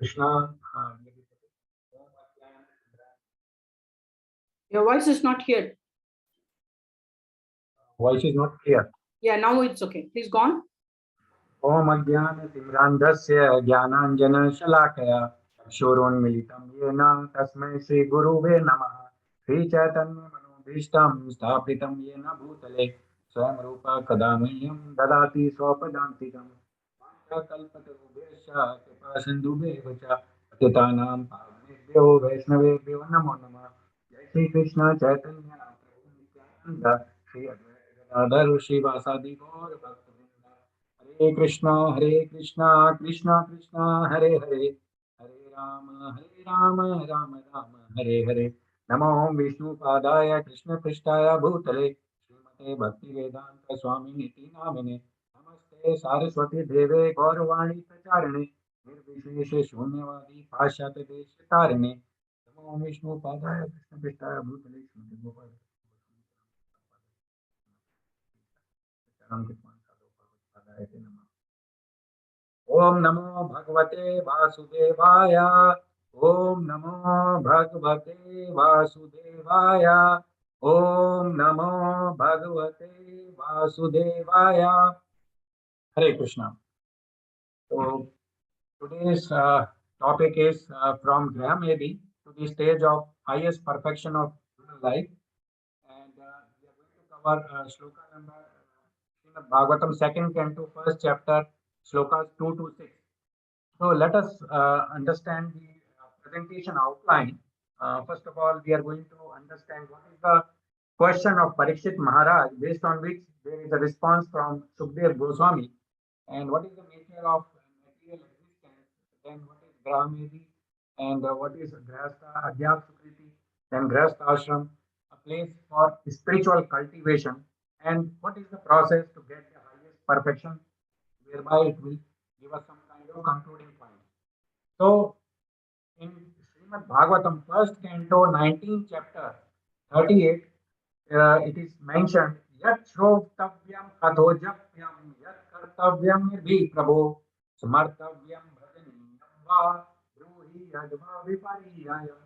Krishna. Your voice is not here. Voice is not clear. Yeah, now it's okay. Please go on. Om Ajnana Timrandasya Jnananjana Shalakaya Chakshurunmilitam Yena Tasmai Shri Guruve Namaha Shri Chaitanya Manobhishtam Sthapitam Yena Bhutale Swayam Rupa Kadamahyam Dadati Swapadantikam Kalpatarubhesha Kripa Sindhubhevacha Patitanam Pavnebhyo Vaishnavebhyo Namo Namah Jai Shri Krishna Chaitanya Prabhu Nityananda Shri Advaita Gadadhar Srivasadi Gaur Bhaktivinoda Hare Krishna, Krishna Krishna, Hare Hare, Hare Rama, Rama Rama, Hare Hare. Namo Vishnu Padaya, Krishna Prishtaya Bhutale, Srimate Bhakti Vedanta Swami Niti Namine, Namaste Saraswati Deve Gauravani Pracharine, Nirvisheshe Shunyavadi Pashat Deshitarine, Namo Vishnu Padaya, Krishna Prishtaya Bhutale, Srimate Bhakti Om Namo Bhagavate Vasudevaya. Om Namo Bhagavate Vasudevaya. Om Namo Bhagavate Vasudevaya. Hare Krishna. So today's topic is from Grhamedhi to the stage of highest perfection of human life, and we are going to cover shloka number Srimad Bhagavatam second canto first chapter shlokas 2 to 6. So let us understand the presentation outline. First of all, we are going to understand what is the question of Parikshit Maharaj, based on which there is a response from Sukdev Goswami, and what is the nature of material existence, then what is Grhamedhi, and what is Grahastha Adhyap Sukriti, then Grahastha Ashram, a place for spiritual cultivation, and what is the process to get the highest perfection, whereby it will give us some kind of concluding point. So, in Srimad Bhagavatam, first canto, 19th chapter, 38, it is mentioned, Yat Shrotavyam Adhojapyam Yat Kartavyam Nirbhi Prabhu Samartavyam Bhajaniyam Va Bruhi Yadva Vipariyaya.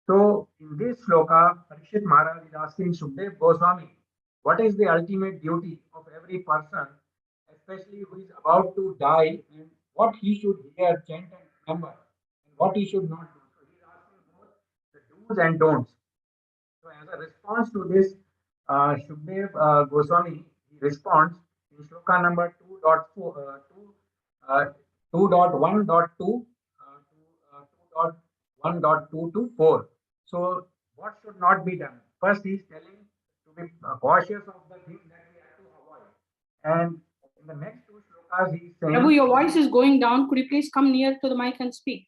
So, in this shloka, Parikshit Maharaj is asking Sukdev Goswami, what is the ultimate duty of every person, especially who is about to die, and what he should hear, chant, and remember, and what he should not do. So, he is asking both the do's and don'ts. So, as a response to this, Sukdev Goswami he responds in shloka number 2.4, 2.1.2 to 2.1.2 to 4. So, what should not be done? First, he is telling to be cautious of the things that we have to avoid. And in the next two shlokas, he is saying, Prabhu, your voice is going down. Could you please come near to the mic and speak?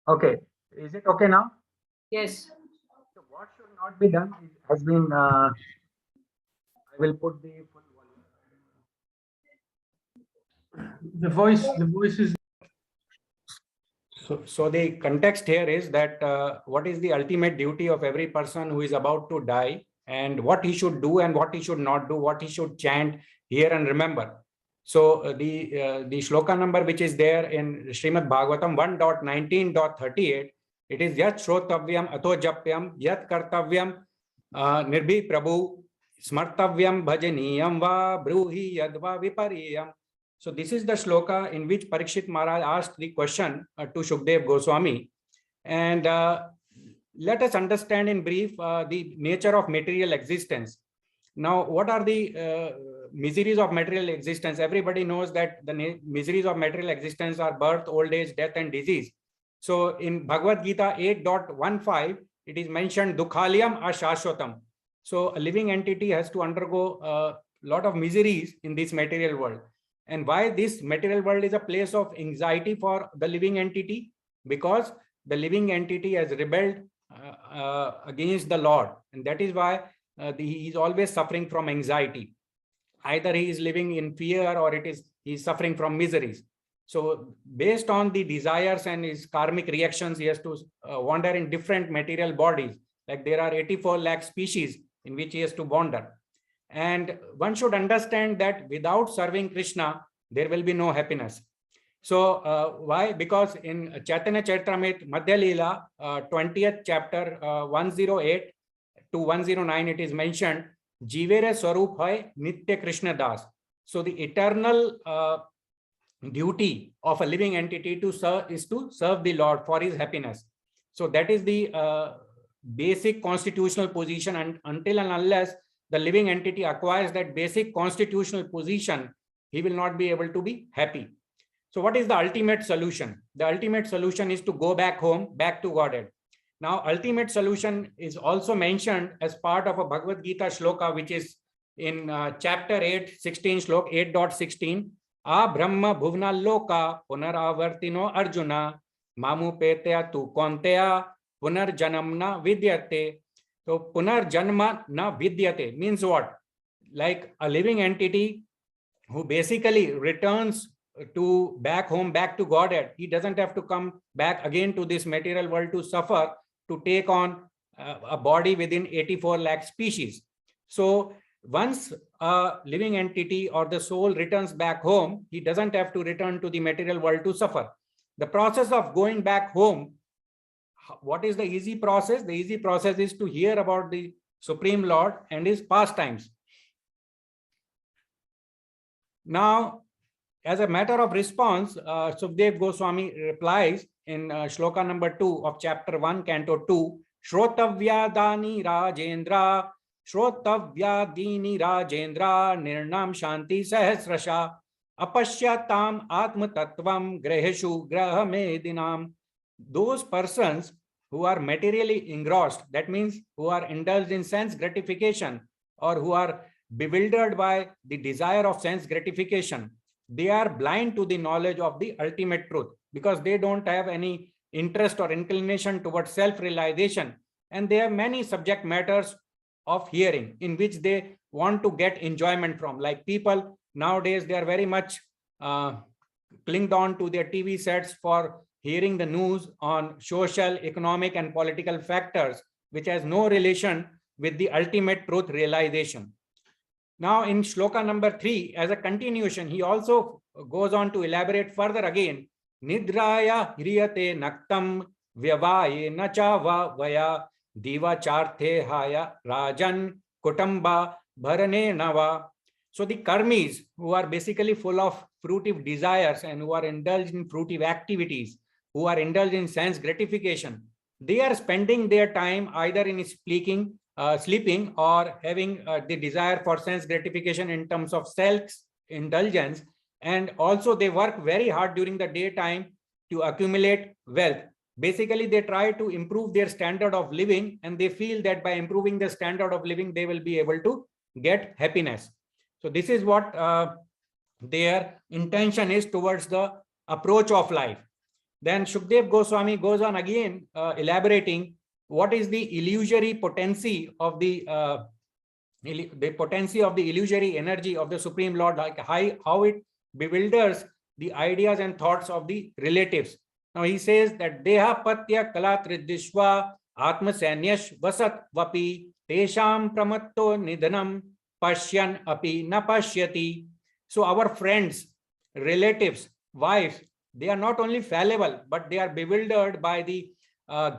Okay. Is it okay now? Yes. So, what should not be done has been, I will put the full volume. The voice is. So the context here is that what is the ultimate duty of every person who is about to die, and what he should do and what he should not do, what he should chant, hear, and remember. So the shloka number which is there in Srimad Bhagavatam 1.19.38, it is Yat Shrotavyam Atho Japyam Yat Kartavyam Nirbhi Prabhu Smartavyam Bhajaniyam Va Bruhi Yadva Vipariyam. So this is the shloka in which Parikshit Maharaj asked the question to Sukdev Goswami. And let us understand in brief the nature of material existence. Now, what are the miseries of material existence? Everybody knows that the miseries of material existence are birth, old age, death, and disease. So in Bhagavad Gita 8.15, it is mentioned Dukhalyam Ashashwatam. So a living entity has to undergo a lot of miseries in this material world. And why this material world is a place of anxiety for the living entity? Because the living entity has rebelled against the Lord. And that is why he is always suffering from anxiety. Either he is living in fear or he is suffering from miseries. So based on the desires and his karmic reactions, he has to wander in different material bodies. Like there are 84 lakh species in which he has to wander. And one should understand that without serving Krishna, there will be no happiness. So why? Because in Chaitanya Charitamrita Madhya Leela, 20th chapter, 108 to 109, it is mentioned, Jivere Swarup hai Nitya Krishna Das. So the eternal duty of a living entity to serve is to serve the Lord for his happiness. So that is the basic constitutional position, and until and unless the living entity acquires that basic constitutional position, he will not be able to be happy. So what is the ultimate solution? The ultimate solution is to go back home, back to Godhead. Now, ultimate solution is also mentioned as part of a Bhagavad Gita shloka, which is in chapter 8, 16, slok 8.16. A Brahma Bhuvna Loka Punaravartino Arjuna Mamu Petea Tu Konteya Punarjanamna Vidyate. So Punarjanma na Vidyate means what? Like a living entity who basically returns to back home, back to Godhead. He doesn't have to come back again to this material world to suffer, to take on a body within 84 lakh species. So once a living entity or the soul returns back home, he doesn't have to return to the material world to suffer. The process of going back home, what is the easy process? The easy process is to hear about the Supreme Lord and his pastimes. Now, as a matter of response, Sukdev Goswami replies in shloka number 2 of chapter 1, canto 2, Shrotavyadani Rajendra, Shrotavyadini Rajendra, Nirnam Shanti Sahasrasha, Apashyatam Atma Tattvam Graheshu Grhamedinam. Those persons who are materially engrossed, that means who are indulged in sense gratification or who are bewildered by the desire of sense gratification, they are blind to the knowledge of the ultimate truth because they don't have any interest or inclination towards self-realization, and they have many subject matters of hearing in which they want to get enjoyment from. Like people nowadays, they are very much clinged on to their TV sets for hearing the news on social, economic, and political factors, which has no relation with the ultimate truth realization. Now, in shloka number 3, as a continuation, he also goes on to elaborate further again. Nidraya hriyate naktam vyavaye nachava vaya diva charte haya rajan kutamba bharane nava. So the karmis who are basically full of fruitive desires and who are indulged in fruitive activities, who are indulged in sense gratification, they are spending their time either in sleeping or having the desire for sense gratification in terms of self-indulgence, and also they work very hard during the daytime to accumulate wealth. Basically, they try to improve their standard of living, and they feel that by improving the standard of living, they will be able to get happiness. So this is what their intention is towards the approach of life. Then Shukdev Goswami goes on again elaborating what is the illusory potency of the potency of the illusory energy of the Supreme Lord, like how it bewilders the ideas and thoughts of the relatives. Now he says that Deha Patya Kalatridishwa Atma Sanyash Vasat Vapi Tesham Pramatto Nidhanam Pashyan Api Na Pashyati. So our friends, relatives, wives, they are not only fallible, but they are bewildered by the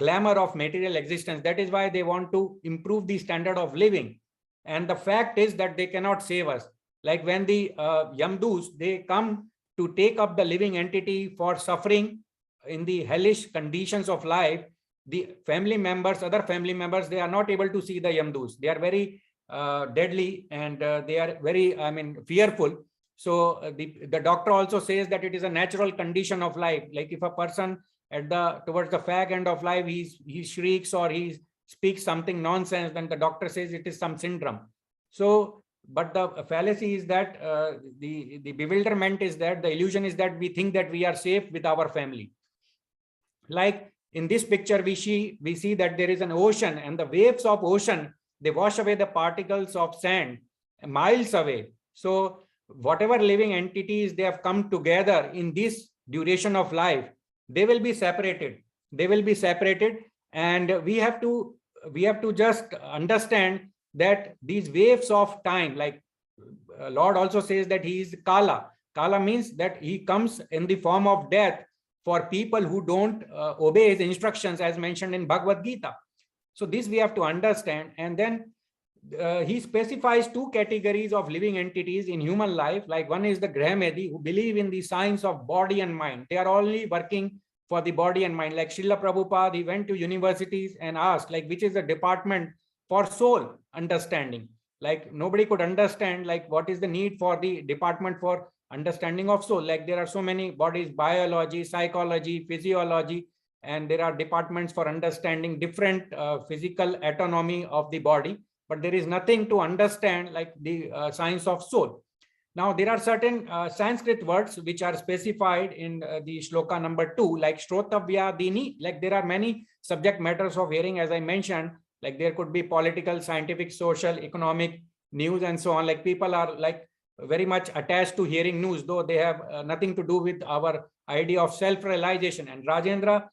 glamour of material existence. That is why they want to improve the standard of living. And the fact is that they cannot save us. Like when the Yamdus, they come to take up the living entity for suffering in the hellish conditions of life, the family members, other family members, they are not able to see the Yamdus. They are very deadly and they are very, fearful. So the doctor also says that it is a natural condition of life. Like if a person towards the fag end of life, he shrieks or he speaks something nonsense, then the doctor says it is some syndrome. So, but the fallacy is that the bewilderment is that the illusion is that we think that we are safe with our family. Like in this picture, we see that there is an ocean, and the waves of ocean, they wash away the particles of sand miles away. So whatever living entities they have come together in this duration of life, they will be separated. They will be separated, and we have to just understand that these waves of time, like Lord also says that he is Kala. Kala means that he comes in the form of death for people who don't obey his instructions as mentioned in Bhagavad Gita. So this we have to understand. And then he specifies two categories of living entities in human life. Like one is the Grhamedhi, who believe in the science of body and mind. They are only working for the body and mind. Like Srila Prabhupada, he went to universities and asked, like, which is the department for soul understanding? Like nobody could understand, like, what is the need for the department for understanding of soul? Like there are so many bodies, biology, psychology, physiology, and there are departments for understanding different physical autonomy of the body, but there is nothing to understand like the science of soul. Now there are certain Sanskrit words which are specified in the shloka number 2, like Shrotavya Dini. Like there are many subject matters of hearing, as I mentioned, like there could be political, scientific, social, economic, news, and so on. Like people are like very much attached to hearing news, though they have nothing to do with our idea of self-realization. And Rajendra,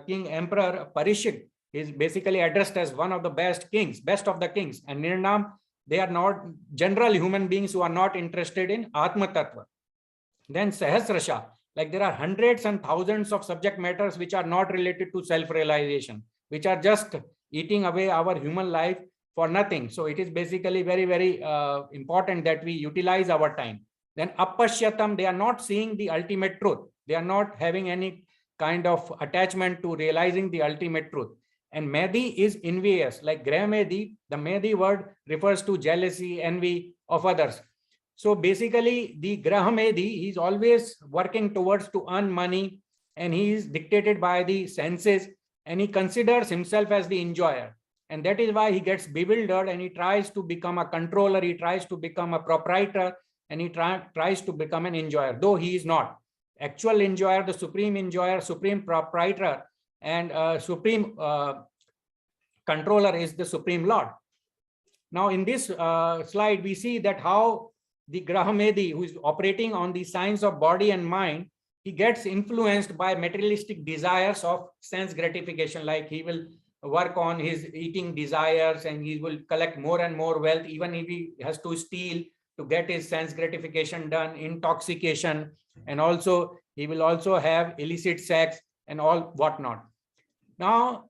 King Emperor Parishit, is basically addressed as one of the best kings, best of the kings. And Nirnam, they are not general human beings who are not interested in Atma Tattva. Then Sahasrasha, like there are hundreds and thousands of subject matters which are not related to self-realization, which are just eating away our human life for nothing. So it is basically very, very important that we utilize our time. Then Appashyatam, they are not seeing the ultimate truth. They are not having any kind of attachment to realizing the ultimate truth. And Medhi is envious, like Grhamedhi. The Medhi word refers to jealousy, envy of others. So basically the Grhamedhi, he's always working towards to earn money, and he is dictated by the senses, and he considers himself as the enjoyer. And that is why he gets bewildered and he tries to become a controller, he tries to become a proprietor, and he tries to become an enjoyer, though he is not. Actual enjoyer, the supreme enjoyer, supreme proprietor, and supreme controller is the Supreme Lord. Now in this slide, we see that how the Grhamedhi, who is operating on the science of body and mind, he gets influenced by materialistic desires of sense gratification. Like he will work on his eating desires, and he will collect more and more wealth, even if he has to steal to get his sense gratification done, intoxication, and also he will also have illicit sex and all whatnot. Now,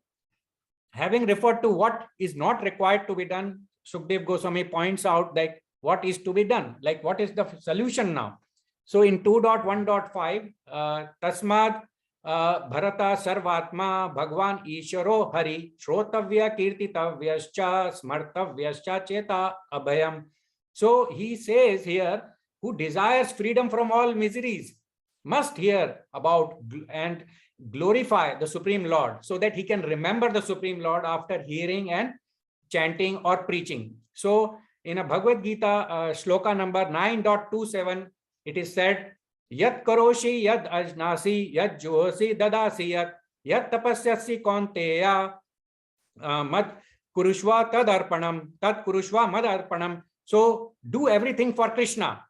having referred to what is not required to be done, Sukdev Goswami points out that what is to be done, like what is the solution now. So in 2.1.5, Tasmad Bharata Sarvatma Bhagwan Isharo Hari Shrotavya Kirtitavyascha Smartavyascha Cheta Abhayam. So he says here, who desires freedom from all miseries must hear about and glorify the Supreme Lord, so that he can remember the Supreme Lord after hearing and chanting or preaching. So in a Bhagavad Gita shloka number 9.27, it is said, Yat karoshi yad ajnasi yad josi dadasi yat tapasyasi konteya mad kurushva tad kurushva mad arpanam. So do everything for Krishna.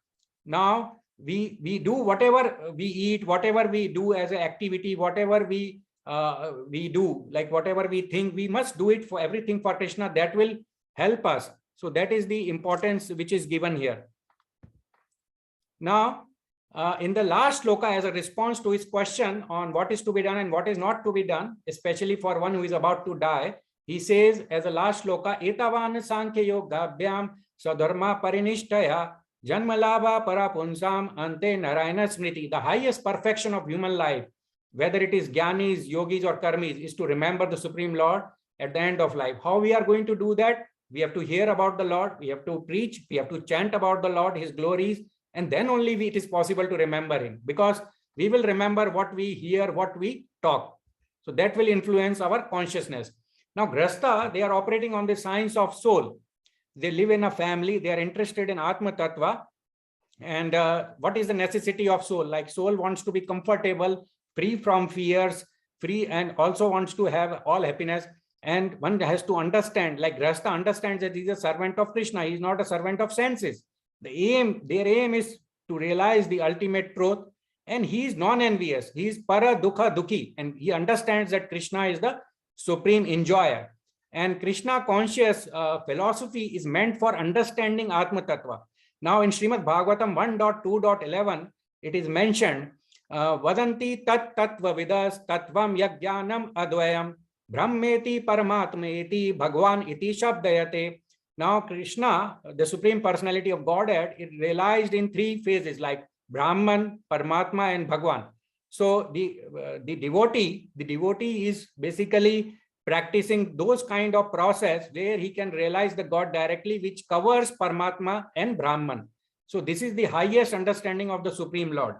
Now we do whatever we eat, whatever we do as an activity, whatever we do, like whatever we think, we must do it for everything for Krishna. That will help us. So that is the importance which is given here. Now, in the last shloka, as a response to his question on what is to be done and what is not to be done, especially for one who is about to die, he says as a last shloka, Etavan Sankhya Yogabhyam Sadharma Parinishtaya Janmalabha Parapunsam Ante Narayana Smriti. The highest perfection of human life, whether it is Jnanis, Yogis, or Karmis, is to remember the Supreme Lord at the end of life. How we are going to do that? We have to hear about the Lord, we have to preach, we have to chant about the Lord, his glories, and then only it is possible to remember him, because we will remember what we hear, what we talk. So that will influence our consciousness. Now, Grhastha, they are operating on the science of soul. They live in a family, they are interested in Atma Tattva. And what is the necessity of soul? Like soul wants to be comfortable, free from fears, free, and also wants to have all happiness. And one has to understand, like Grhastha understands that he is a servant of Krishna, he is not a servant of senses. Their aim is to realize the ultimate truth, and he is non-envious. He is para dukha dukhi, and he understands that Krishna is the supreme enjoyer. And Krishna conscious philosophy is meant for understanding Atma Tattva. Now in Srimad Bhagavatam 1.2.11, it is mentioned, Vadanti tat tattva vidas tattvam yajnanam advayam brahmeti paramatmeti bhagwan iti shabdayate. Now Krishna, the Supreme Personality of Godhead, is realized in three phases like Brahman, Paramatma, and Bhagwan. So the devotee is basically practicing those kind of process where he can realize the God directly, which covers Paramatma and Brahman. So this is the highest understanding of the Supreme Lord.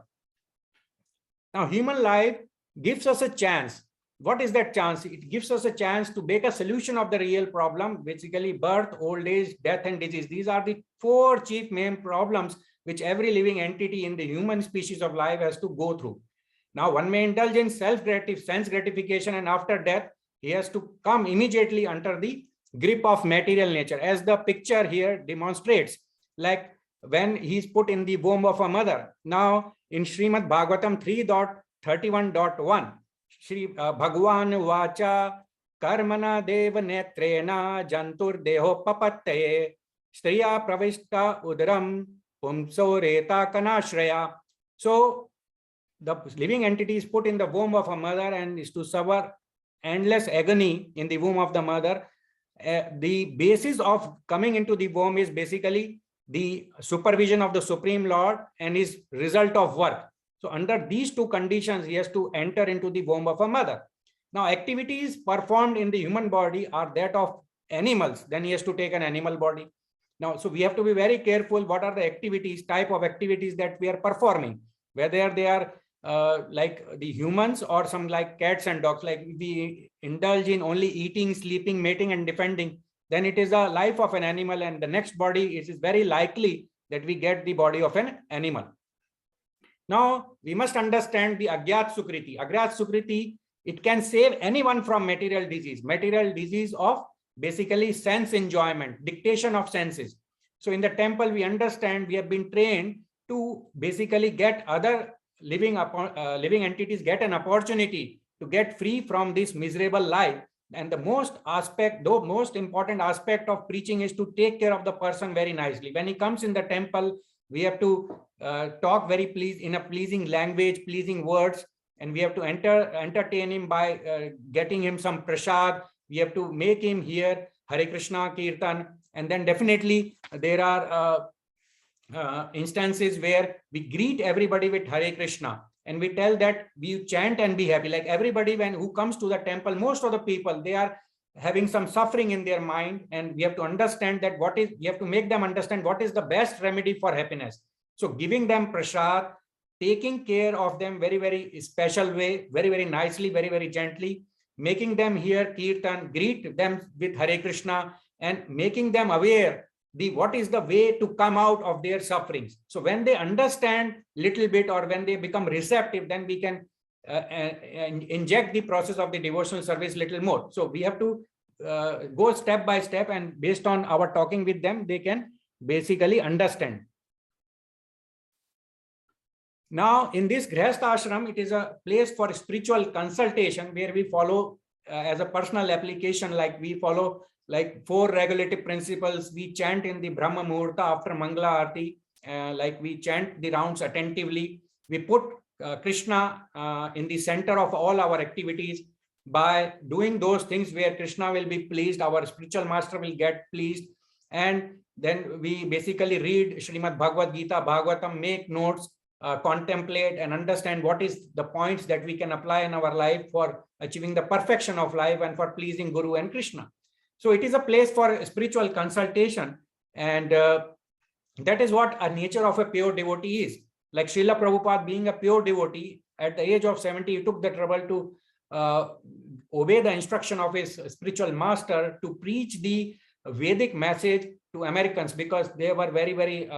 Now human life gives us a chance. What is that chance? It gives us a chance to make a solution of the real problem, basically birth, old age, death, and disease. These are the four chief main problems which every living entity in the human species of life has to go through. Now, one may indulge in sense gratification, and after death, he has to come immediately under the grip of material nature, as the picture here demonstrates, like when he's put in the womb of a mother. Now, in Srimad Bhagavatam 3.31.1, Shri Bhagwan Vacha Karmana Deva Netrena Jantur Deho Papatte Striya Pravishta Udaram Pumso Reta Kanashraya. So the living entity is put in the womb of a mother and is to suffer endless agony in the womb of the mother. The basis of coming into the womb is basically the supervision of the Supreme Lord and his result of work. So under these two conditions, he has to enter into the womb of a mother. Now, activities performed in the human body are that of animals. Then he has to take an animal body. Now, so we have to be very careful what are the activities, type of activities that we are performing, whether they are like the humans or some like cats and dogs. Like we indulge in only eating, sleeping, mating, and defending, then it is a life of an animal, and the next body, it is very likely that we get the body of an animal. Now, we must understand the Agyat Sukriti. Agyat Sukriti, it can save anyone from material disease of basically sense enjoyment, dictation of senses. So in the temple, we understand we have been trained to basically get other living entities get an opportunity to get free from this miserable life. And the most important aspect of preaching is to take care of the person very nicely. When he comes in the temple, we have to talk in a pleasing language, pleasing words, and we have to entertain him by getting him some prasad. We have to make him hear Hare Krishna Kirtan, and then definitely there are instances where we greet everybody with Hare Krishna, and we tell that we chant and be happy. Like everybody who comes to the temple, most of the people, they are having some suffering in their mind, and we have to understand that we have to make them understand what is the best remedy for happiness. So giving them prasad, taking care of them very, very special way, very, very nicely, very, very gently, making them hear Kirtan, greet them with Hare Krishna, and making them aware what is the way to come out of their sufferings. So when they understand little bit, or when they become receptive, then we can inject the process of the devotional service little more. So we have to go step by step, and based on our talking with them, they can basically understand. Now, in this Grihastha ashram, it is a place for spiritual consultation where we follow as a personal application, like we follow like 4 regulative principles. We chant in the Brahma Muhurta after Mangala Arati, like we chant the rounds attentively. We put Krishna in the center of all our activities. By doing those things where Krishna will be pleased, our spiritual master will get pleased. And then we basically read Srimad Bhagavad Gita, Bhagavatam, make notes, contemplate and understand what is the points that we can apply in our life for achieving the perfection of life and for pleasing Guru and Krishna. So it is a place for spiritual consultation, and that is what a nature of a pure devotee is. Like Srila Prabhupada, being a pure devotee, at the age of 70, he took the trouble to obey the instruction of his spiritual master to preach the Vedic message to Americans, because they were very, very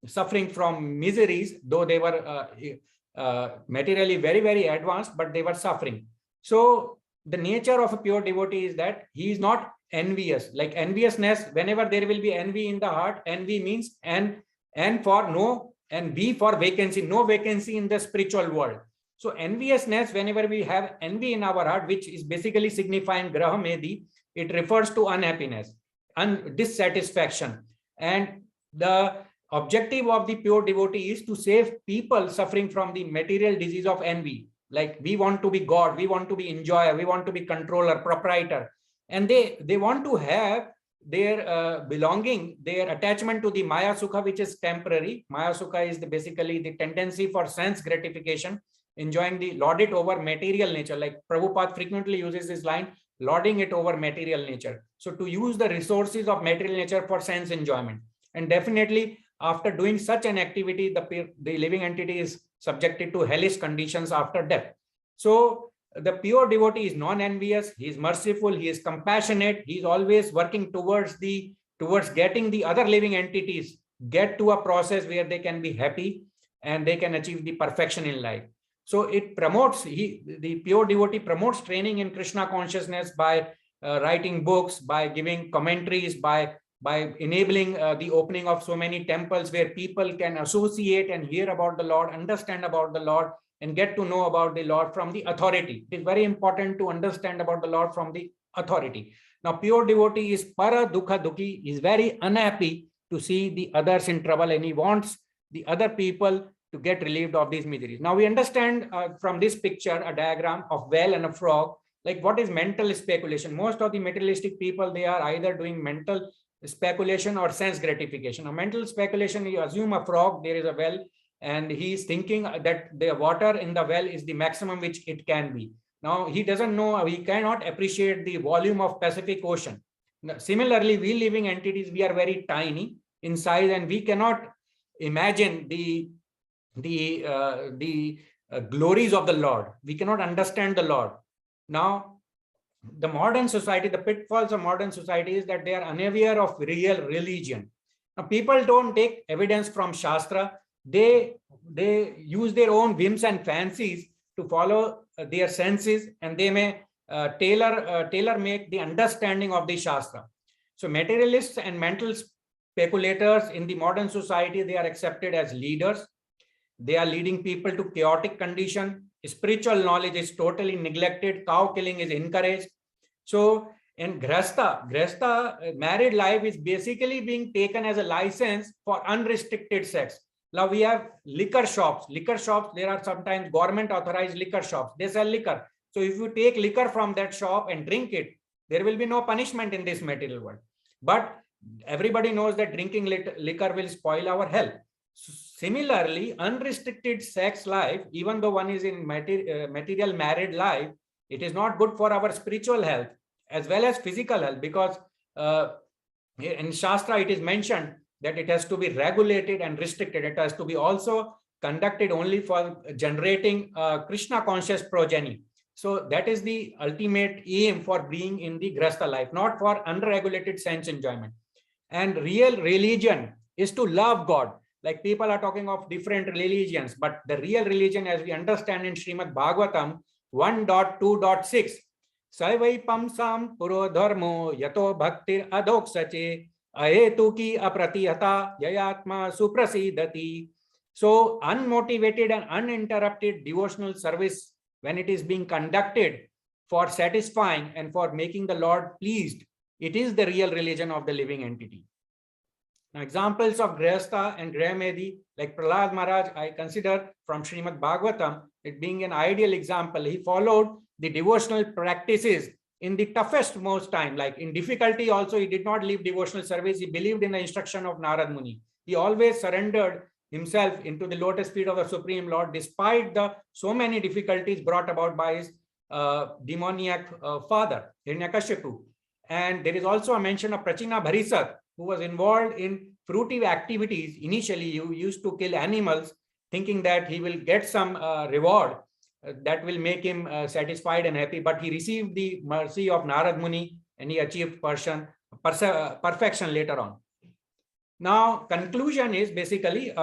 suffering from miseries, though they were materially very, very advanced, but they were suffering. So the nature of a pure devotee is that he is not envious. Like enviousness, whenever there will be envy in the heart, envy means N for no, and V for vacancy, no vacancy in the spiritual world. So enviousness, whenever we have envy in our heart, which is basically signifying Grhamedhi, it refers to unhappiness and dissatisfaction. And the objective of the pure devotee is to save people suffering from the material disease of envy. Like we want to be God, we want to be enjoyer, we want to be controller, proprietor, and they want to have their belonging, their attachment to the Maya Sukha, which is temporary. Maya Sukha is basically the tendency for sense gratification, enjoying the lord it over material nature. Like Prabhupada frequently uses this line, lording it over material nature. So to use the resources of material nature for sense enjoyment. And definitely after doing such an activity, the living entity is subjected to hellish conditions after death. So the pure devotee is non-envious, he is merciful, he is compassionate, he is always working towards getting the other living entities get to a process where they can be happy and they can achieve the perfection in life. So it promotes, the pure devotee promotes training in Krishna consciousness by writing books, by giving commentaries, by enabling the opening of so many temples where people can associate and hear about the Lord, understand about the Lord, and get to know about the Lord from the authority. It is very important to understand about the Lord from the authority. Now, pure devotee is para dukha dukhi, is very unhappy to see the others in trouble, and he wants the other people to get relieved of these miseries. Now, we understand from this picture, a diagram of well and a frog, like what is mental speculation. Most of the materialistic people, they are either doing mental speculation or sense gratification. A mental speculation, you assume a frog, there is a well, and he is thinking that the water in the well is the maximum which it can be. Now he doesn't know, he cannot appreciate the volume of Pacific Ocean. Now, similarly, we living entities, we are very tiny in size, and we cannot imagine the glories of the Lord. We cannot understand the Lord. Now, the modern society, the pitfalls of modern society is that they are unaware of real religion. Now, people don't take evidence from Shastra. They use their own whims and fancies to follow their senses, and they may tailor make the understanding of the Shastra. So materialists and mental speculators in the modern society, they are accepted as leaders. They are leading people to chaotic condition. Spiritual knowledge is totally neglected. Cow killing is encouraged. So in Grhastha married life is basically being taken as a license for unrestricted sex. Now we have liquor shops. There are sometimes government authorized liquor shops. They sell liquor. So if you take liquor from that shop and drink it, there will be no punishment in this material world. But everybody knows that drinking liquor will spoil our health. Similarly, unrestricted sex life, even though one is in material married life, it is not good for our spiritual health as well as physical health, because in Shastra it is mentioned that it has to be regulated and restricted. It has to be also conducted only for generating Krishna conscious progeny. So that is the ultimate aim for being in the Grhastha life, not for unregulated sense enjoyment. And real religion is to love God. Like people are talking of different religions, but the real religion, as we understand in Srimad Bhagavatam 1.2.6, Saivai sam puro dharmo yato bhaktir adoksache ahetuki apratihata yayatma suprasidati. So unmotivated and uninterrupted devotional service, when it is being conducted for satisfying and for making the Lord pleased, it is the real religion of the living entity. Now, examples of Grhastha and Grhamedhi, like Prahlad Maharaj, I consider from Srimad Bhagavatam, it being an ideal example. He followed the devotional practices in the toughest most time, like in difficulty also, he did not leave devotional service. He believed in the instruction of Narad Muni. He always surrendered himself into the lotus feet of the Supreme Lord, despite the so many difficulties brought about by his demoniac father, Hiranyakashipu. And there is also a mention of Prachina Bharisat, who was involved in fruitive activities. Initially, he used to kill animals, thinking that he will get some reward that will make him satisfied and happy. But he received the mercy of Narad Muni, and he achieved perfection later on. Now, conclusion is basically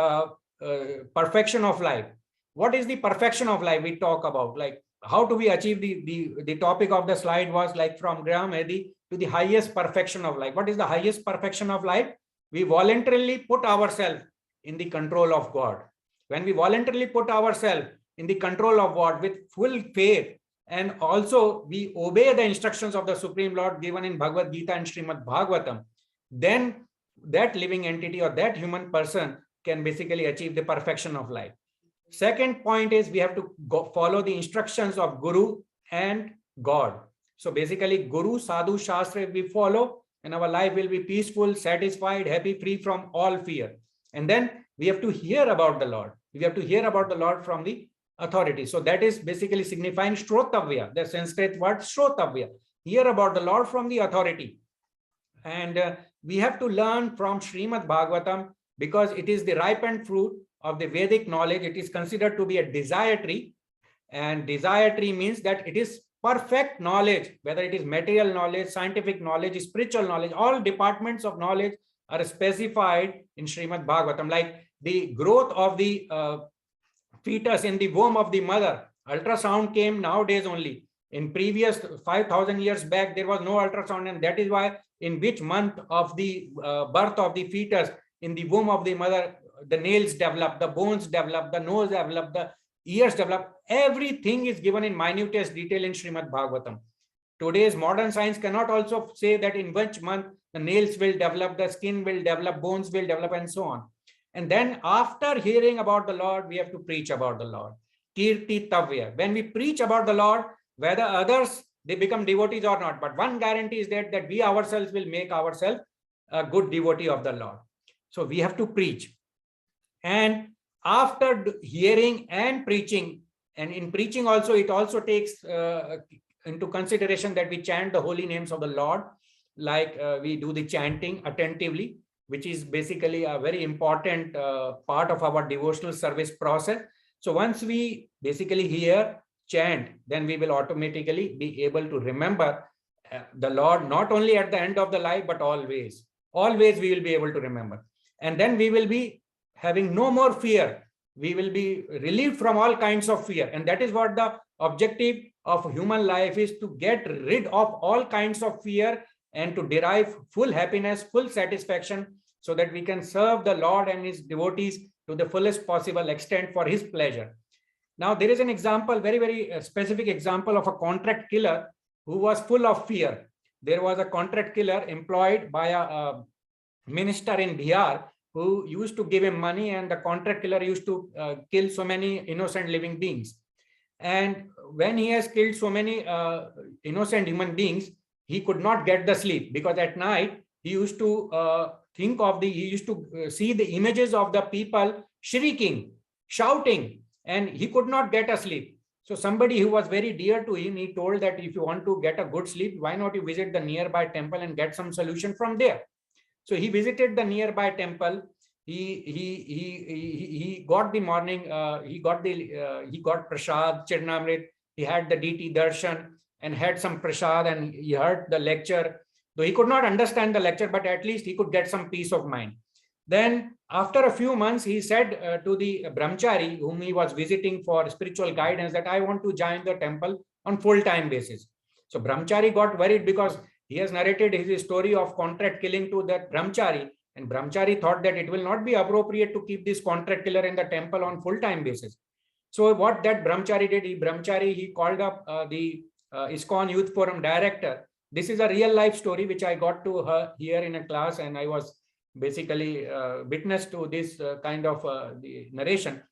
perfection of life. What is the perfection of life we talk about? Like, how do we achieve the topic of the slide was like from Grhamedhi to the highest perfection of life. What is the highest perfection of life? We voluntarily put ourselves in the control of God. When we voluntarily put ourselves in the control of God with full faith, and also we obey the instructions of the Supreme Lord given in Bhagavad Gita and Srimad Bhagavatam, then that living entity or that human person can basically achieve the perfection of life. Second point is we have to follow the instructions of Guru and God. So basically Guru, Sadhu, Shastra, if we follow, and our life will be peaceful, satisfied, happy, free from all fear. And then we have to hear about the Lord. We have to hear about the Lord from the authority. So that is basically signifying Shrotavya, the Sanskrit word Shrotavya. Hear about the Lord from the authority. And we have to learn from Srimad Bhagavatam because it is the ripened fruit of the Vedic knowledge. It is considered to be a desire tree, and desire tree means that it is perfect knowledge, whether it is material knowledge, scientific knowledge, spiritual knowledge, all departments of knowledge are specified in Srimad Bhagavatam, like the growth of the fetus in the womb of the mother. Ultrasound came nowadays only. In previous 5,000 years back, there was no ultrasound, and that is why in which month of the birth of the fetus in the womb of the mother, the nails develop, the bones develop, the nose develop, the ears develop. Everything is given in minutest detail in Srimad Bhagavatam. Today's modern science cannot also say that in which month the nails will develop, the skin will develop, bones will develop, and so on. And then after hearing about the Lord, we have to preach about the Lord. Kirti Tavya. When we preach about the Lord, whether others, they become devotees or not, but one guarantee is that we ourselves will make ourselves a good devotee of the Lord. So we have to preach. And after hearing and preaching, and in preaching also, it also takes into consideration that we chant the holy names of the Lord, like we do the chanting attentively, which is basically a very important part of our devotional service process. So once we basically hear, chant, then we will automatically be able to remember the Lord, not only at the end of the life, but always. Always we will be able to remember. And then we will be having no more fear. We will be relieved from all kinds of fear. And that is what the objective of human life is, to get rid of all kinds of fear and to derive full happiness, full satisfaction, so that we can serve the Lord and his devotees to the fullest possible extent for his pleasure. Now, there is an example, very, very specific example of a contract killer who was full of fear. There was a contract killer employed by a minister in Bihar who used to give him money, and the contract killer used to kill so many innocent living beings. And when he has killed so many innocent human beings, he could not get the sleep, because at night he used to he used to see the images of the people shrieking, shouting, and he could not get a sleep. So somebody who was very dear to him, he told that if you want to get a good sleep, why not you visit the nearby temple and get some solution from there? So he visited the nearby temple. He got the morning. He got prasad, Chirnamrit. He had the DT darshan and had some prasad, and he heard the lecture. Though he could not understand the lecture, but at least he could get some peace of mind. Then after a few months, he said to the brahmachari whom he was visiting for spiritual guidance that I want to join the temple on full-time basis. So brahmachari got worried because he has narrated his story of contract killing to that brahmachari, and brahmachari thought that it will not be appropriate to keep this contract killer in the temple on full-time basis. So what that brahmachari did, he called up the ISKCON Youth Forum director. This is a real life story which I got to hear in a class, and I was basically witness to this kind of the narration.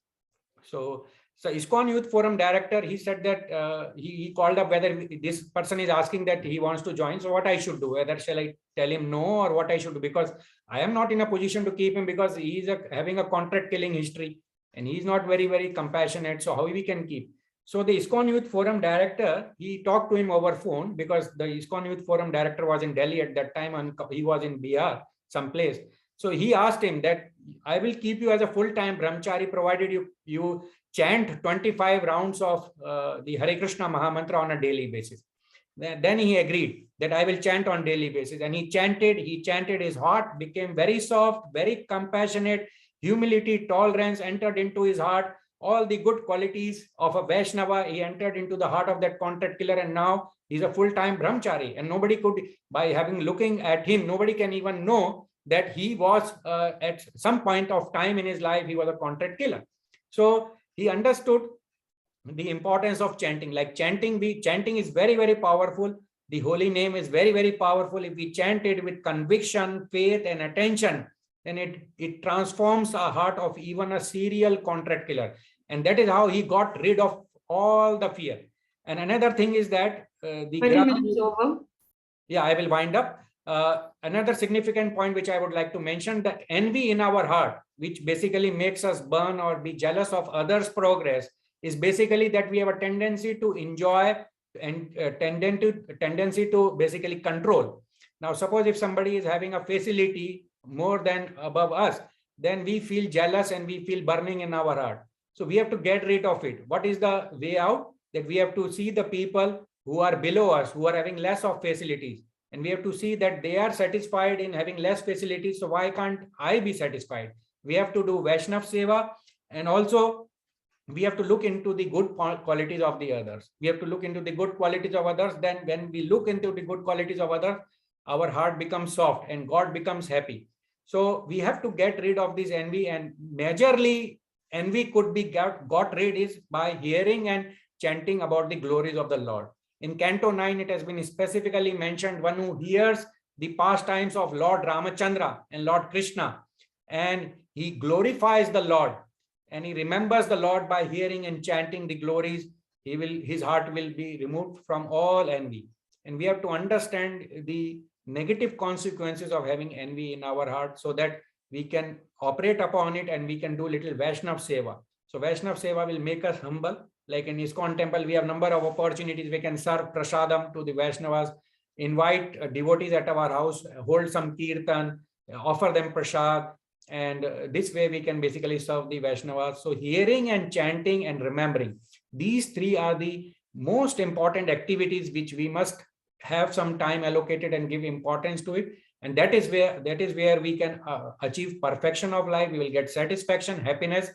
So ISKCON Youth Forum director, he said that he called up whether this person is asking that he wants to join. So what I should do, whether shall I tell him no or what I should do, because I am not in a position to keep him, because he is having a contract killing history and he is not very, very compassionate. So how we can keep? So the ISKCON Youth Forum director, he talked to him over phone, because the ISKCON Youth Forum director was in Delhi at that time and he was in Bihar, someplace. So he asked him that I will keep you as a full-time brahmachari provided you chant 25 rounds of the Hare Krishna Mahamantra on a daily basis. Then he agreed that I will chant on daily basis, and he chanted. His heart became very soft, very compassionate. Humility, tolerance entered into his heart. All the good qualities of a Vaishnava, he entered into the heart of that contract killer, and now he's a full-time brahmachari. And nobody could, by looking at him, nobody can even know that he was at some point of time in his life, he was a contract killer. So he understood the importance of chanting. Like chanting is very, very powerful. the holy name is very, very powerful. If we chant it with conviction, faith, and attention, then it transforms a heart of even a serial contract killer. And that is how he got rid of all the fear. And another thing is that the 20 minutes over. Yeah, I will wind up. Another significant point which I would like to mention, that envy in our heart, which basically makes us burn or be jealous of others' progress, is basically that we have a tendency to enjoy and tendency to basically control. Now, suppose if somebody is having a facility more than above us, then we feel jealous and we feel burning in our heart. So we have to get rid of it. What is the way out? That we have to see the people who are below us, who are having less of facilities. And we have to see that they are satisfied in having less facilities. So why can't I be satisfied? We have to do Vaishnav Seva, and also we have to look into the good qualities of the others. We have to look into the good qualities of others. Then when we look into the good qualities of others, our heart becomes soft and God becomes happy. So we have to get rid of this envy, and majorly envy could be got rid is by hearing and chanting about the glories of the Lord. In Canto 9, it has been specifically mentioned, one who hears the pastimes of Lord Ramachandra and Lord Krishna, and he glorifies the Lord, and he remembers the Lord by hearing and chanting the glories, his heart will be removed from all envy. And we have to understand the negative consequences of having envy in our heart, so that we can operate upon it and we can do little Vaishnav Seva. So Vaishnav Seva will make us humble. Like in ISKCON temple, we have number of opportunities. We can serve prasadam to the Vaishnavas, invite devotees at our house, hold some kirtan, offer them prasad, and this way we can basically serve the Vaishnavas. So hearing and chanting and remembering, these three are the most important activities which we must have some time allocated and give importance to it. And that is where we can achieve perfection of life. We will get satisfaction, happiness,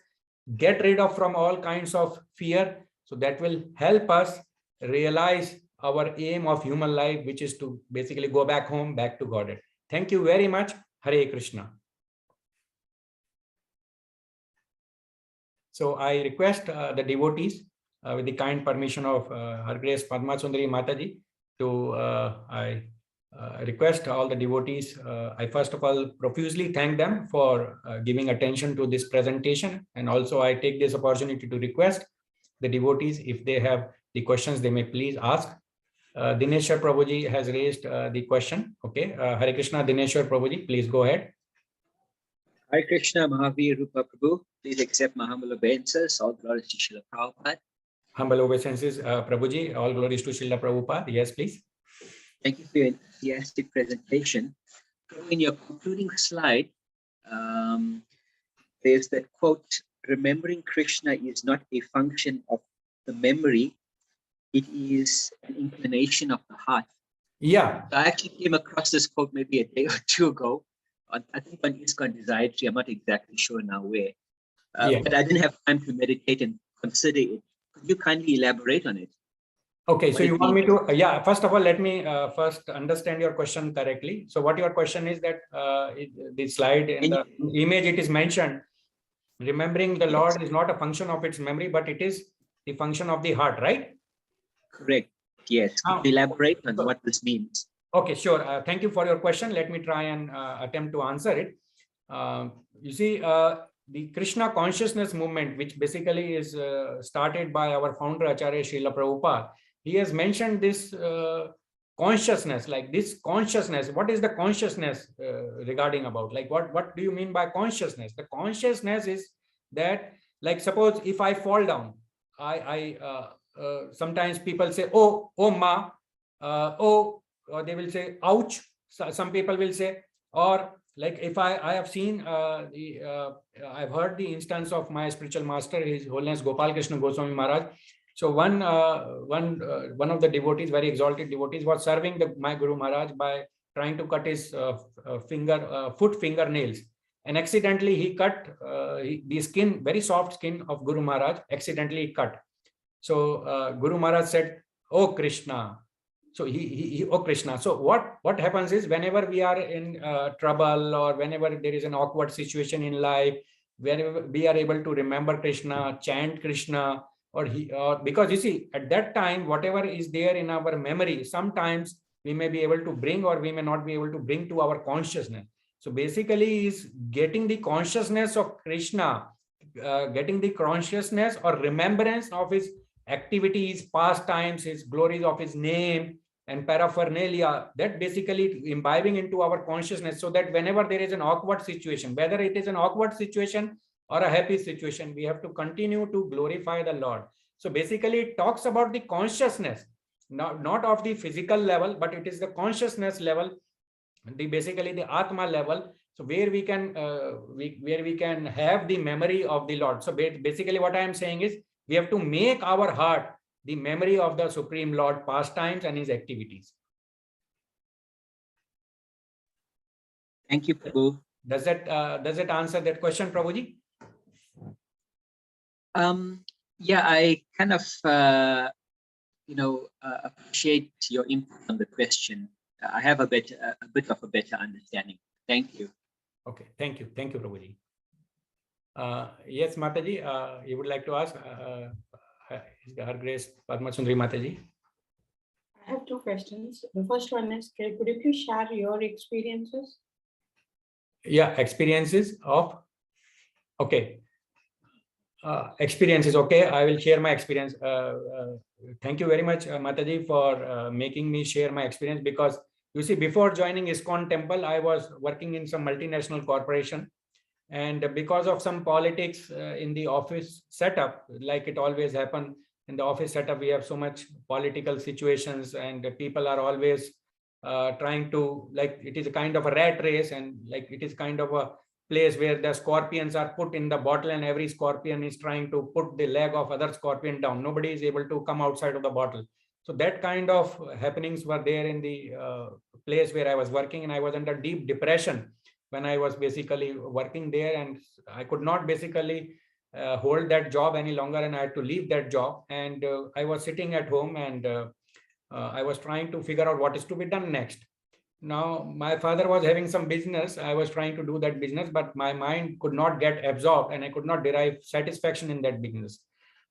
get rid of from all kinds of fear. So that will help us realize our aim of human life, which is to basically go back home, back to Godhead. Thank you very much. Hare Krishna. So I request the devotees, with the kind permission of Her Grace Padma Sundari Mataji, I request all the devotees, I first of all profusely thank them for giving attention to this presentation. And also I take this opportunity to request the devotees, if they have the questions, they may please ask. Dineshwar Prabhuji has raised the question. Okay, Hare Krishna, Dineshwar Prabhuji, please go ahead. Hare Krishna, Mahavira Rupa Prabhu, please accept my humble obeisances. All glories to Srila Prabhupada. Humble obeisances, Prabhuji, all glories to Srila Prabhupada. Yes, please. Thank you for your enthusiastic presentation. In your concluding slide, there's that quote, remembering Krishna is not a function of the memory, it is an inclination of the heart. Yeah. I actually came across this quote maybe a day or two ago, I think on ISKCON Desire Tree. I'm not exactly sure now where, but I didn't have time to meditate and consider it. Could you kindly elaborate on it? Okay, so you want me to, yeah, first of all, let me first understand your question correctly. So what your question is that the slide in the image, it is mentioned, remembering the Lord is not a function of its memory, but it is the function of the heart, right? Correct. Yes. Could you elaborate on what this means? Okay, sure. Thank you for your question. Let me try and attempt to answer it. You see, the Krishna consciousness movement, which basically is started by our founder Acharya Srila Prabhupada, he has mentioned this consciousness, like this consciousness. What is the consciousness regarding about? Like what do you mean by consciousness? The consciousness is that, like, suppose if I fall down, sometimes people say, oh ma, or they will say, ouch. So some people will say, or like if I have seen I've heard the instance of my spiritual master, His Holiness Gopal Krishna Goswami Maharaj. So one of the devotees, very exalted devotees, was serving my Guru Maharaj by trying to cut his foot fingernails, and accidentally he cut the skin, very soft skin of Guru Maharaj, accidentally cut. So Guru Maharaj said, "Oh Krishna." So oh Krishna. So what happens is, whenever we are in trouble, or whenever there is an awkward situation in life, whenever we are able to remember Krishna, chant Krishna, or because you see, at that time, whatever is there in our memory, sometimes we may be able to bring or we may not be able to bring to our consciousness. So basically is getting the consciousness of Krishna, getting the consciousness or remembrance of his activities, pastimes, his glories of his name and paraphernalia, that basically imbibing into our consciousness, so that whenever there is an awkward situation, whether it is an awkward situation or a happy situation, we have to continue to glorify the Lord. So basically it talks about the consciousness, not of the physical level, but it is the consciousness level, basically the Atma level. So where we can have the memory of the Lord. So basically what I am saying is we have to make our heart the memory of the Supreme Lord, pastimes and his activities. Thank you, Prabhu. Does it answer that question, Prabhuji? Yeah, I kind of appreciate your input on the question. I have a bit of a better understanding. Thank you. Okay, thank you, Prabhuji. Yes, Mataji, you would like to ask Her Grace Padma Sundari Mataji. I have two questions. The first one is, could you please share your experiences? Yeah, experiences of, okay. Experiences, okay, I will share my experience. Thank you very much, Mataji, for making me share my experience, because you see, before joining ISKCON temple, I was working in some multinational corporation, and because of some politics in the office setup, like it always happen in the office setup, we have so much political situations, and people are always trying to, like, it is a kind of a rat race, and like it is kind of a place where the scorpions are put in the bottle, and every scorpion is trying to put the leg of other scorpion down. Nobody is able to come outside of the bottle. So that kind of happenings were there in the place where I was working, and I was under deep depression when I was basically working there, and I could not basically hold that job any longer, and I had to leave that job. And I was sitting at home, and I was trying to figure out what is to be done next. Now, my father was having some business. I was trying to do that business, but my mind could not get absorbed, and I could not derive satisfaction in that business.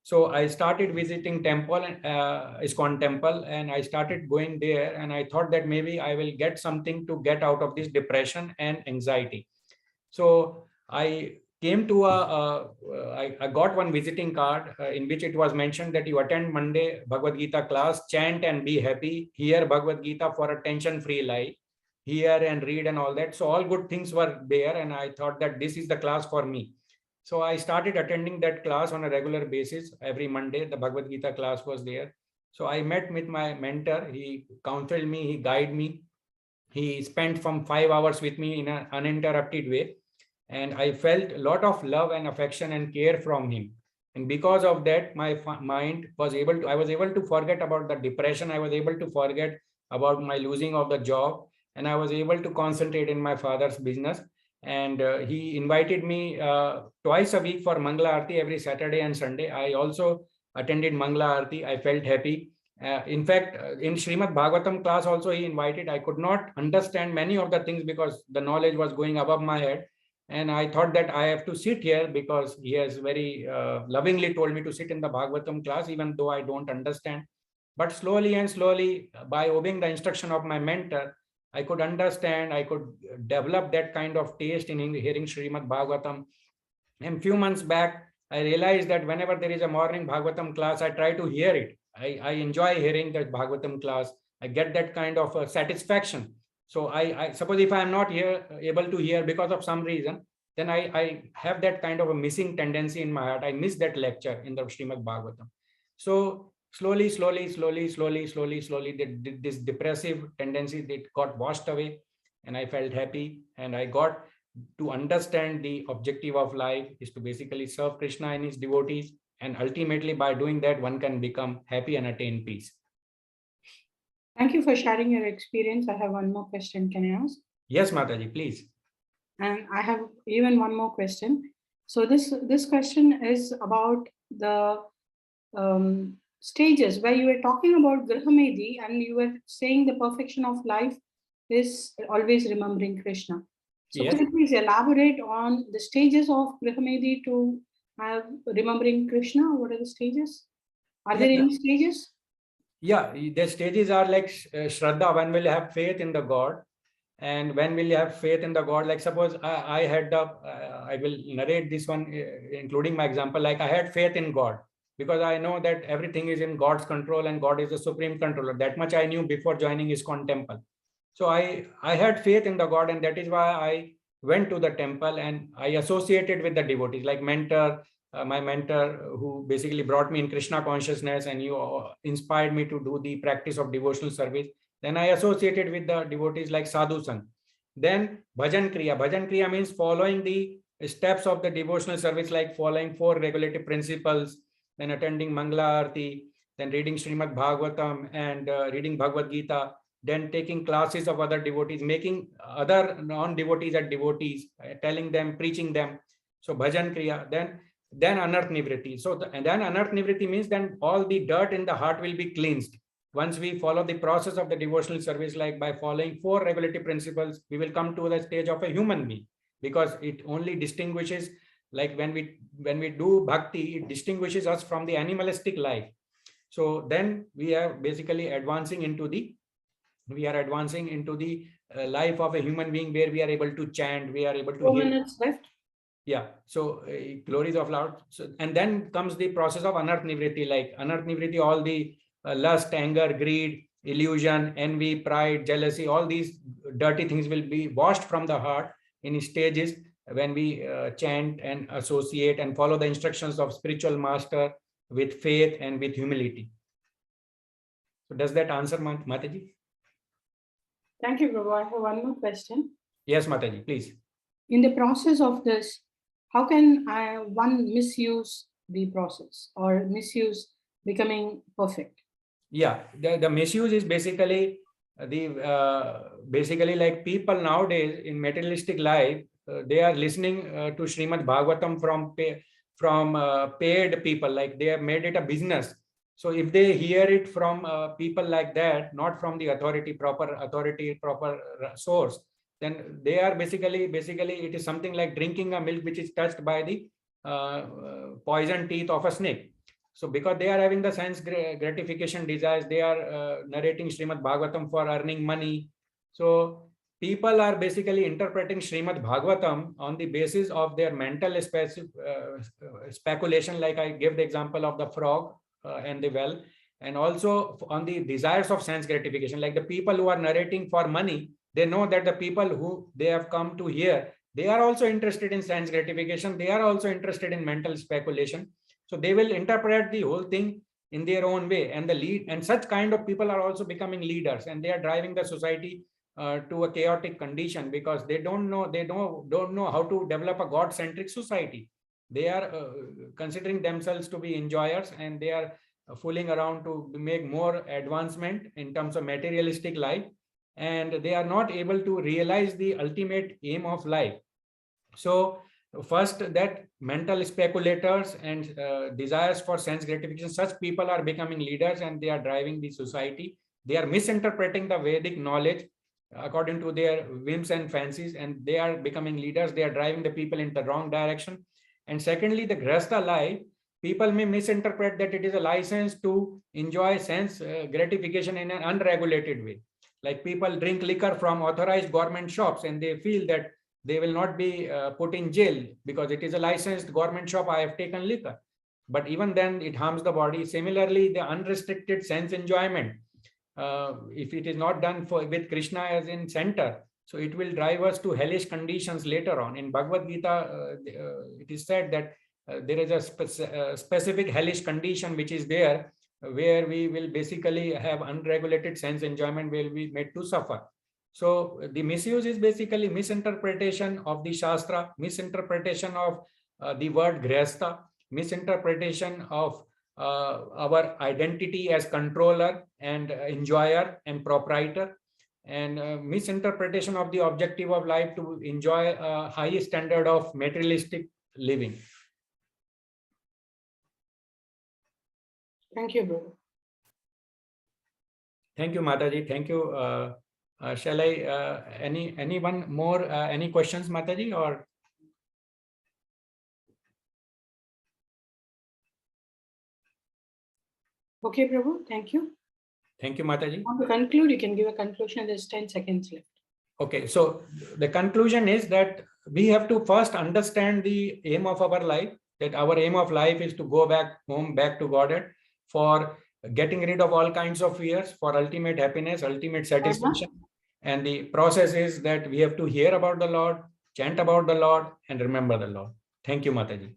So I started visiting temple, ISKCON temple, and I started going there, and I thought that maybe I will get something to get out of this depression and anxiety. So I came to I got one visiting card in which it was mentioned that you attend Monday Bhagavad Gita class, chant and be happy, hear Bhagavad Gita for a tension-free life, hear and read and all that. So all good things were there, and I thought that this is the class for me. So I started attending that class on a regular basis. Every Monday, the Bhagavad Gita class was there. So I met with my mentor. He counseled me, he guided me. He spent from 5 hours with me in an uninterrupted way. And I felt a lot of love and affection and care from him. And because of that, my mind was able to, I was able to forget about the depression. I was able to forget about my losing of the job. And I was able to concentrate in my father's business. And he invited me twice a week for Mangala Aarti every Saturday and Sunday. I also attended Mangala Aarti. I felt happy. In fact, in Srimad Bhagavatam class also he invited. I could not understand many of the things because the knowledge was going above my head. And I thought that I have to sit here because he has very lovingly told me to sit in the Bhagavatam class, even though I don't understand. But slowly and slowly, by obeying the instruction of my mentor, I could understand, I could develop that kind of taste in hearing Srimad Bhagavatam. And a few months back, I realized that whenever there is a morning Bhagavatam class, I try to hear it. I enjoy hearing that Bhagavatam class. I get that kind of satisfaction. So I suppose if I am not able to hear because of some reason, then I have that kind of a missing tendency in my heart. I miss that lecture in the Srimad Bhagavatam. So slowly, this depressive tendency that got washed away, and I felt happy, and I got to understand the objective of life is to basically serve Krishna and his devotees. And ultimately, by doing that, one can become happy and attain peace. Thank you for sharing your experience. I have one more question. Can I ask? Yes, Mataji, please. And I have even one more question. So this question is about the stages where you were talking about Grhamedhi, and you were saying the perfection of life is always remembering Krishna. So Yes. could you please elaborate on the stages of Grhamedhi to have remembering Krishna? What are the stages? Are there any stages? Yeah, the stages are like Shraddha, when will you have faith in the God, and when will you have faith in the God? Like suppose I had the, I will narrate this one, including my example. Like I had faith in God because I know that everything is in God's control and God is the supreme controller. That much I knew before joining ISKCON temple. So I had faith in the God, and that is why I went to the temple and I associated with the devotees, like my mentor who basically brought me in Krishna consciousness, and you inspired me to do the practice of devotional service. Then I associated with the devotees like Sadhu Sangh. Then Bhajan Kriya. Bhajan Kriya means following the steps of the devotional service, like following 4 regulative principles, then attending Mangala Arati, then reading Srimad Bhagavatam and reading Bhagavad Gita, then taking classes of other devotees, making other non-devotees as devotees, telling them, preaching them. So Bhajan Kriya. Then Anarth Nivritti. So and then Anarth Nivritti means then all the dirt in the heart will be cleansed. Once we follow the process of the devotional service, like by following 4 regulative principles, we will come to the stage of a human being, because it only distinguishes, like when we do bhakti, it distinguishes us from the animalistic life. So then we are basically advancing into the life of a human being, where we are able to chant, we are able to 4 hear. minutes left. Yeah, so glories of Lord. So, and then comes the process of Anarth Nivritti. Like Anarth Nivritti, all the lust, anger, greed, illusion, envy, pride, jealousy, all these dirty things will be washed from the heart in stages when we chant and associate and follow the instructions of spiritual master with faith and with humility. So does that answer, Mataji? Thank you, Prabhu. I have one more question. Yes, Mataji, please. In the process of this, how can one misuse the process or misuse becoming perfect? Yeah, the misuse is basically basically like people nowadays in materialistic life, they are listening to Srimad Bhagavatam from paid people, like they have made it a business. So if they hear it from people like that, not from the proper source, then they are basically it is something like drinking a milk which is touched by the poison teeth of a snake. So because they are having the sense gratification desires, they are narrating Srimad Bhagavatam for earning money. So people are basically interpreting Srimad Bhagavatam on the basis of their mental speculation, like I gave the example of the frog and the well, and also on the desires of sense gratification. Like the people who are narrating for money, they know that the people who they have come to hear, they are also interested in sense gratification. They are also interested in mental speculation. So they will interpret the whole thing in their own way, and such kind of people are also becoming leaders, and they are driving the society to a chaotic condition, because they don't know how to develop a God-centric society. They are considering themselves to be enjoyers, and they are fooling around to make more advancement in terms of materialistic life, and they are not able to realize the ultimate aim of life. So first, that mental speculators and desires for sense gratification, such people are becoming leaders, and they are driving the society. They are misinterpreting the Vedic knowledge according to their whims and fancies, and they are becoming leaders. They are driving the people in the wrong direction. And secondly, the Grhastha life, people may misinterpret that it is a license to enjoy sense gratification in an unregulated way. Like people drink liquor from authorized government shops, and they feel that they will not be put in jail because it is a licensed government shop, I have taken liquor. But even then it harms the body. Similarly, the unrestricted sense enjoyment, if it is not done with Krishna as in center, so it will drive us to hellish conditions later on. In Bhagavad Gita, it is said that there is a specific hellish condition which is there, where we will basically have unregulated sense enjoyment, will be made to suffer. So the misuse is basically misinterpretation of the Shastra, misinterpretation of the word Grihastha, misinterpretation of our identity as controller and enjoyer and proprietor, and misinterpretation of the objective of life to enjoy a high standard of materialistic living. Thank you, Prabhu. Thank you, Mataji. Thank you. Shall I, anyone more, any questions, Mataji, or? Okay, Prabhu, thank you. Thank you, Mataji. To conclude, you can give a conclusion. There's 10 seconds left. Okay, so the conclusion is that we have to first understand the aim of our life, that our aim of life is to go back home, back to Godhead, for getting rid of all kinds of fears, for ultimate happiness, ultimate satisfaction. And the process is that we have to hear about the Lord, chant about the Lord, and remember the Lord. Thank you, Mataji.